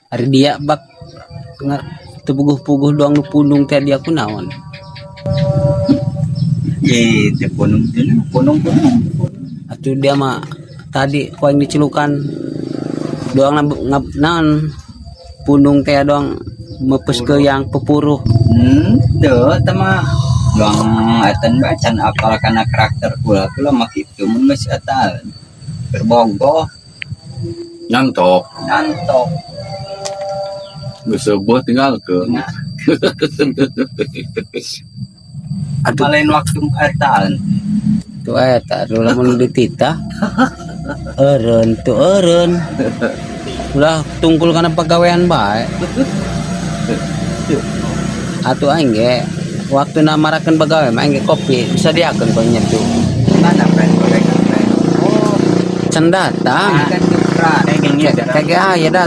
Ari dia bak tepuguh-puguh doang lu punung tadi aku naon. Te punung. Atuh dia mah tadi ku yang dicelukan doang naon punung teh doang mepes ke yang pepuruh. Tuh tema doang atan bacan apal kana karakter kula mah kitu mun geus eta berbogoh nyantok geus sebuah tinggal ke Aduh lain waktu eta tuh eta lamun dititah eureun ulah tungkul kana pagawean bae. Atuh aing ge waktu namarakeun pagawe mah aing ge kopi bisa diakeun ku nyetu. mana friend Can datang kan tukeran kage aya datang.